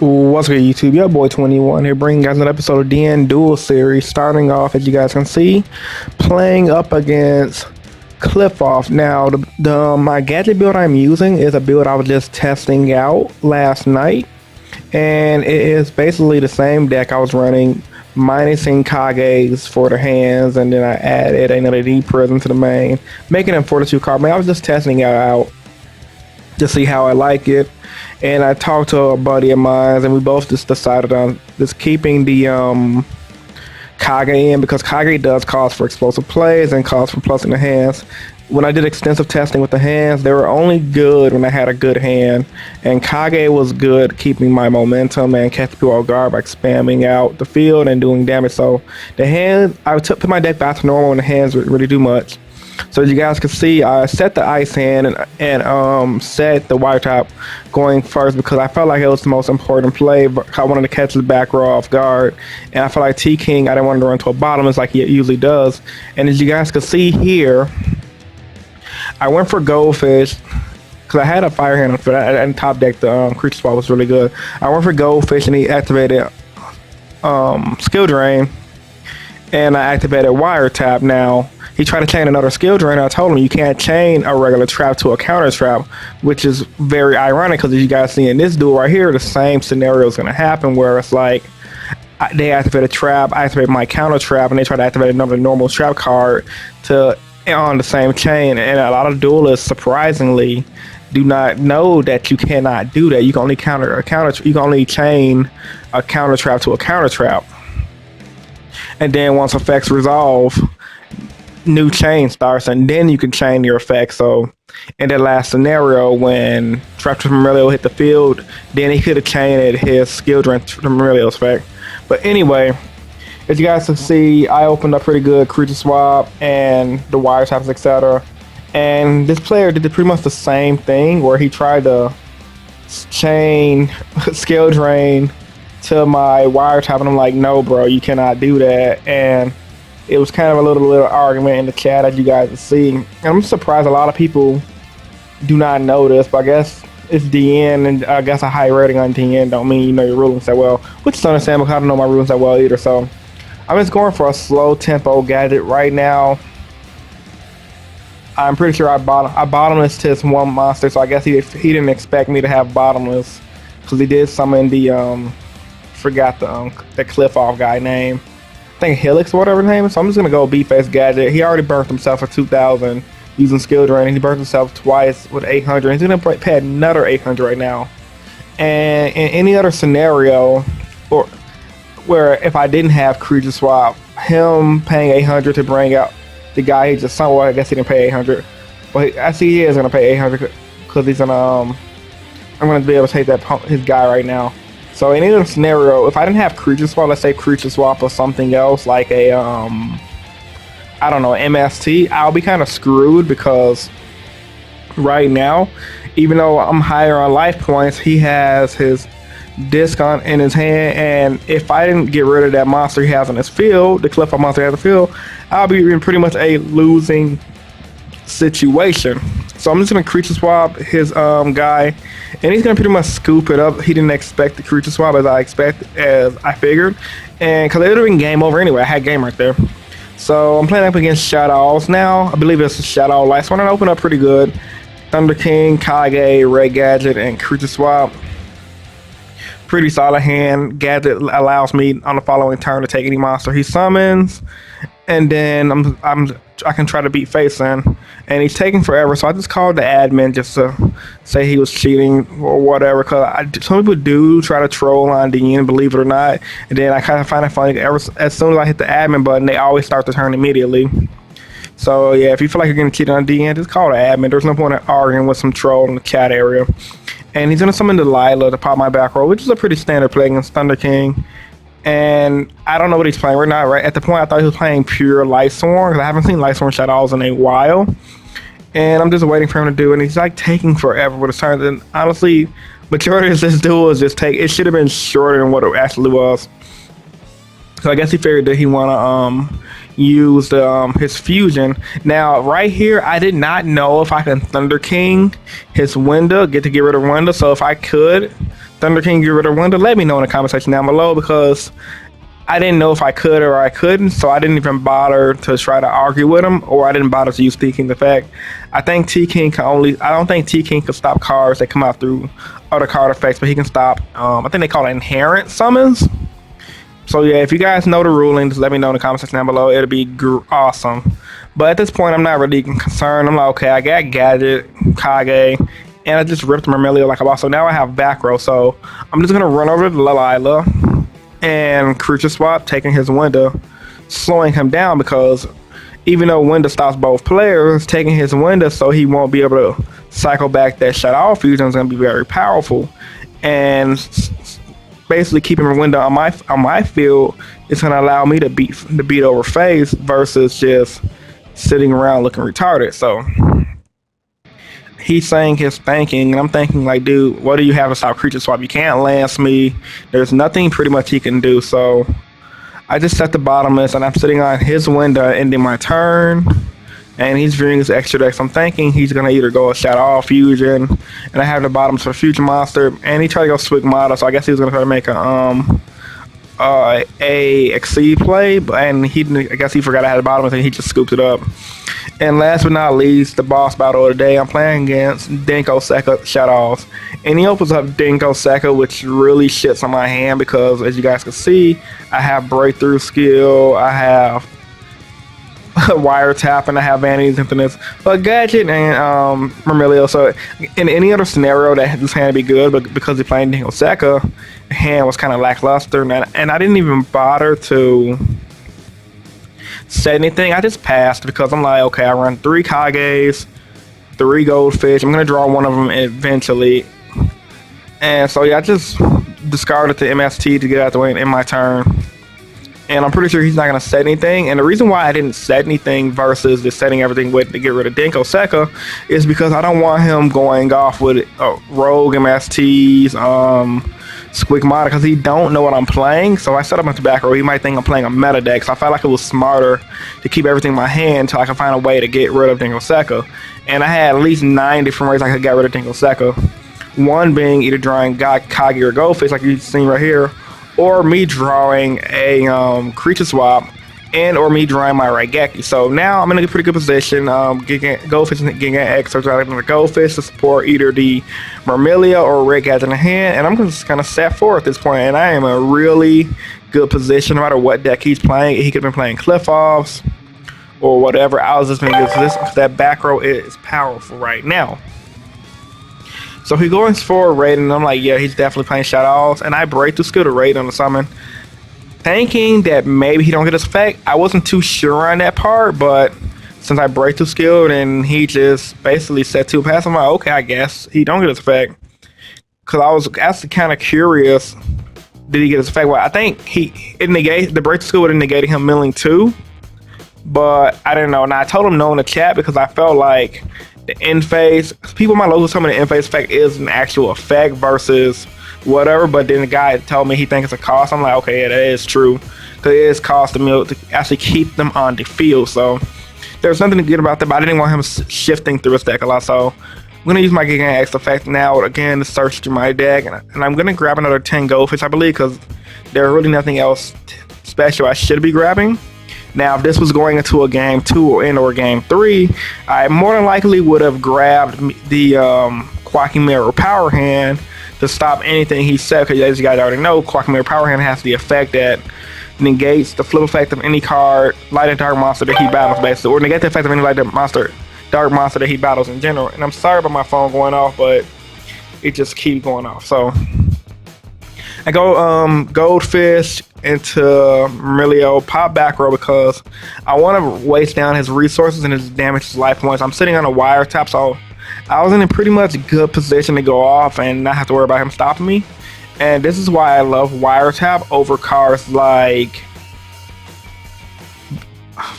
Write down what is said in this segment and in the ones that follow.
What's good, YouTube? Your boy 21 here, bringing you guys another episode of DN Duel series. Starting off, as you guys can see, playing up against Qliphoth. Now, my gadget build I'm using is a build I was just testing out last night, and it is basically the same deck I was running, minusing Kages for the hands, and then I added another D prison to the main, making them 42 card. Man, I was just testing it out to see how I like it. And I talked to a buddy of mine, and we both just decided on just keeping the Kage in, because Kage does cause for explosive plays and cause for plus in the hands. When I did extensive testing with the hands, they were only good when I had a good hand, and Kage was good keeping my momentum and catching people off guard by spamming out the field and doing damage. So the hands, I took my deck back to normal when the hands would really do much. So as you guys can see, I set the ice hand and set the wire top going first, because I felt like it was the most important play. But I wanted to catch the back row off guard, and I felt like T King, I didn't want to run to a bottomless like he usually does. And as you guys can see here, I went for Goldfish because I had a fire hand, but I didn't top deck the creature spot was really good. I went for Goldfish, and he activated skill drain, and I activated wire tap. Now he tried to chain another skill drain. I told him you can't chain a regular trap to a counter trap, which is very ironic, because as you guys see in this duel right here, the same scenario is going to happen, where it's like they activate a trap, I activate my counter trap, and they try to activate another normal trap card to on the same chain. And a lot of duelists, surprisingly, do not know that you cannot do that. You can only you can only chain a counter trap to a counter trap, and then once effects resolve, new chain starts, and then you can chain your effects. So in that last scenario, when Traptor from Aurelio hit the field, then he could have chained his skill drain from Aurelio's effect. But anyway, as you guys can see, I opened up pretty good creature swap and the wire taps, etc. And this player did pretty much the same thing, where he tried to chain skill drain to my wire tap, and I'm like, no bro, you cannot do that. And it was kind of a little argument in the chat, as you guys can see. And I'm surprised a lot of people do not know this, but I guess it's DN, and I guess a high rating on DN don't mean you know your rulings that well, which is understandable, because I don't know my rulings that well either. So I'm just going for a slow tempo gadget right now. I'm pretty sure I bottomless to this one monster, so I guess he didn't expect me to have bottomless, because he did summon the forgot the Qliphoth guy name. I think Helix or whatever his name is. So I'm just gonna go B-face gadget. He already burnt himself for 2,000 using skill drain, and he burnt himself twice with 800. He's gonna pay another 800 right now. And in any other scenario, or where if I didn't have creature swap, him paying 800 to bring out the guy he just saw, well, I guess he didn't pay 800. But I see he is gonna pay 800 because he's gonna I'm gonna be able to take that his guy right now. So in any other scenario, if I didn't have creature swap, let's say creature swap or something else like a I don't know, MST, I'll be kind of screwed, because right now, even though I'm higher on life points, he has his disc on in his hand, and if I didn't get rid of that monster he has in his field, the Qliphoth monster he has in the field, I'll be in pretty much a losing situation. So I'm just gonna creature swap his guy, and he's gonna pretty much scoop it up. He didn't expect the creature swap as I figured, and because it would have been game over anyway. I had game right there. So I'm playing up against Shaddols now. I believe it's a Shadow Light. So I'm gonna open up pretty good. Thunder King, Kage, Red Gadget, and creature swap. Pretty solid hand. Gadget allows me on the following turn to take any monster he summons, and then I can try to beat face in, and he's taking forever. So I just called the admin just to say he was cheating or whatever, because some people do try to troll on DN, believe it or not. And then I kind of find it funny, as soon as I hit the admin button, they always start the turn immediately. So yeah, if you feel like you're getting cheated on DN, just call the admin. There's no point in arguing with some troll in the chat area. And he's gonna summon Delilah to pop my back row, which is a pretty standard play against Thunder King. And I don't know what he's playing. We're not right at the point. I thought he was playing pure Lightsworn, because I haven't seen Lightsworn Shaddols in a while, and I'm just waiting for him to do it. And he's like taking forever with his turns. And honestly, majority of this duel is just it should have been shorter than what it actually was. So I guess he figured that he want to use his fusion. Now right here, I did not know if I can Thunder King his window, get rid of window. So if I could Thunder King get rid of Wonder? Let me know in the comment section down below, because I didn't know if I could or I couldn't, so I didn't even bother to try to argue with him, or I didn't bother to use T-King's effect. I think T-King can only, I don't think T-King can stop cards that come out through other card effects, but he can stop, I think they call it inherent summons. So yeah, if you guys know the ruling, just let me know in the comment section down below. It'll be awesome. But at this point, I'm not really concerned. I'm like, okay, I got Gadget, Kage, and I just ripped Myrmilio like a boss. So now I have back row. So I'm just gonna run over to Lila and creature swap, taking his window, slowing him down, because even though window stops both players, taking his window so he won't be able to cycle back that Shaddoll fusion is gonna be very powerful. And basically keeping a window on my field is gonna allow me to beat over phase versus just sitting around looking retarded. So he's saying his thinking, and I'm thinking like, dude, what do you have to stop creature swap? You can't lance me. There's nothing pretty much he can do. So I just set the bottomless, and I'm sitting on his window, ending my turn, and he's viewing his extra decks. I'm thinking he's gonna either go a Shadow Fusion, and I have the bottoms for Fusion Monster, and he tried to go Swigmata, so I guess he was gonna try to make a Exceed play, and I guess he forgot I had the bottoms, and he just scooped it up. And last but not least, the boss battle of the day, I'm playing against Denko Sekka Shaddols, and he opens up Denko Sekka, which really shits on my hand, because as you guys can see, I have breakthrough skill, I have wiretap, and I have Vanity's Infinite, but Gadget and Myrmilio. So in any other scenario that this hand would be good, but because he's playing Denko Sekka, the hand was kind of lackluster, and I didn't even bother to set anything. I just passed, because I'm like, okay, I run 3 Kages, 3 Goldfish, I'm gonna draw one of them eventually. And so yeah, I just discarded the MST to get out the way in my turn. And I'm pretty sure he's not going to set anything. And the reason why I didn't set anything versus just setting everything with to get rid of Denko Sekka is because I don't want him going off with Rogue MSTs, Squigmata, because he don't know what I'm playing. So I set up into back row. He might think I'm playing a meta deck. So I felt like it was smarter to keep everything in my hand until I can find a way to get rid of Denko Sekka. And I had at least 9 different ways I could get rid of Denko Sekka. One being either drawing Kage or Goldfish, like you've seen right here, or me drawing a creature swap, and or me drawing my Raigeki. So now I'm in a pretty good position. Goldfish and Giga X, so drawing the Goldfish to support either the Myrmilio or Red Gadget in the hand, and I'm just kind of set forward at this point, and I am in a really good position no matter what deck he's playing. He could have been playing Qliphoths or whatever. I was just in a good position because that back row is powerful right now. So he goes for Raid, and I'm like, yeah, he's definitely playing Shaddols, and I break the skill to Raid on the summon, thinking that maybe he don't get his effect. I wasn't too sure on that part, but since I break the skill, and he just basically set 2 pass, I'm like, okay, I guess he don't get his effect. Because I was actually kind of curious, did he get his effect? Well, I think the break the skill would have negated him milling 2, but I didn't know. And I told him no in the chat because I felt like the end phase, people might lose some of the end phase effect is an actual effect versus whatever, but then the guy told me he thinks it's a cost. I'm like, okay, yeah, that is true, because it is cost to actually keep them on the field. So there's nothing to get about that, but I didn't want him shifting through his deck a lot. So I'm going to use my Giga X effect now again to search through my deck, and I'm going to grab another 10 Goldfish, I believe, because there's really nothing else special I should be grabbing. Now, if this was going into a game 2 or game 3, I more than likely would have grabbed the Quacking Mirror Power Hand to stop anything he said, because as you guys already know, Quacking Mirror Power Hand has the effect that negates the flip effect of any card, light and dark monster that he battles, basically, or negate the effect of any light and dark monster that he battles in general. And I'm sorry about my phone going off, but it just keeps going off. So I go Goldfish into Myrmilio, pop back row, because I want to waste down his resources and his damage his life points. I'm sitting on a wire tap, so I was in a pretty much good position to go off and not have to worry about him stopping me. And this is why I love wiretap over cards like,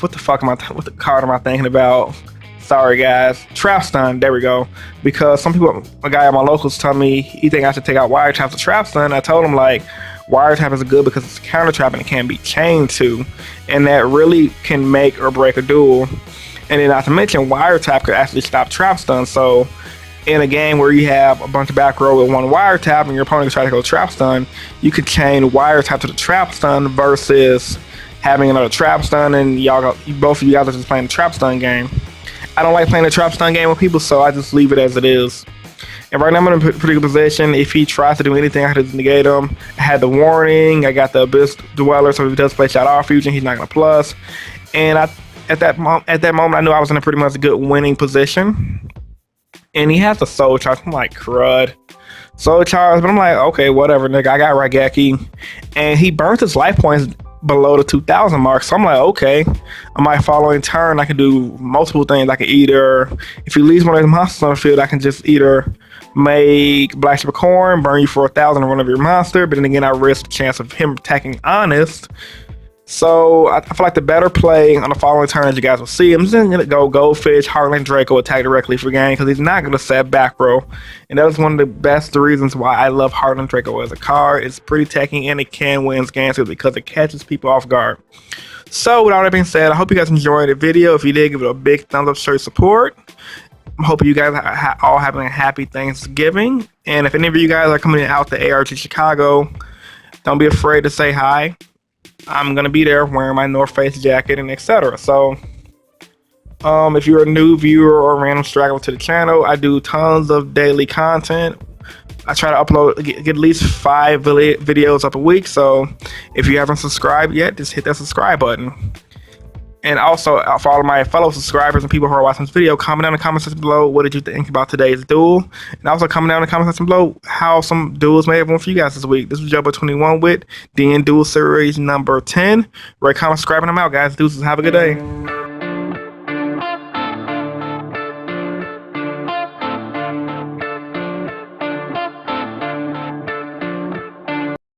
what the card am I thinking about? Sorry guys, Trap Stun, there we go. Because some people, a guy at my locals told me he think I should take out wiretap to Trap Stun. I told him like, wiretap is good because it's a counter trap and it can be chained to, and that really can make or break a duel. And then not to mention, wiretap could actually stop Trap Stun. So in a game where you have a bunch of back row with one wire tap and your opponent tries to go trap stun, you could chain wire tap to the trap stun versus having another trap stun and both of you guys are just playing the trap stun game. I don't like playing the trap stun game with people, so I just leave it as it is. And right now I'm in a pretty good position. If he tries to do anything, I have to negate him. I had the warning. I got the Abyss Dweller, so if he does play Shadow Fusion, he's not going to plus. And at that moment, I knew I was in a pretty much good winning position. And he has the Soul Charge. I'm like, crud. Soul Charge, but I'm like, okay, whatever, nigga. I got Raigeki. And he burnt his life points below the 2,000 mark. So I'm like, okay. On my following turn, I can do multiple things. I can either, if he leaves one of his monsters on the field, I can just either make Black Sheep of Corn, burn you for 1,000 on one of your monster, but then again, I risk the chance of him attacking Honest. So I feel like the better play on the following turn, as you guys will see, I'm just gonna go Goldfish, Heartland Draco, attack directly for game because he's not gonna set back row, and that was one of the best reasons why I love Heartland Draco as a card. It's pretty techy and it can win games because it catches people off guard. So with all that being said, I hope you guys enjoyed the video. If you did, give it a big thumbs up, show your support. I'm hoping you guys are all having a happy Thanksgiving, and if any of you guys are coming out to ARG Chicago, don't be afraid to say hi. I'm gonna be there wearing my North Face jacket and etc. So if you're a new viewer or a random straggler to the channel, I do tons of daily content. I try to upload, get at least 5 videos up a week. So if you haven't subscribed yet, just hit that subscribe button. And also, for all of my fellow subscribers and people who are watching this video, comment down in the comment section below what did you think about today's duel. And also comment down in the comment section below how some duels may have won for you guys this week. This was Jumbo21 with DN Duel Series number 10. Rate, comment, subscribe, and I'm out, guys. Deuces, have a good day.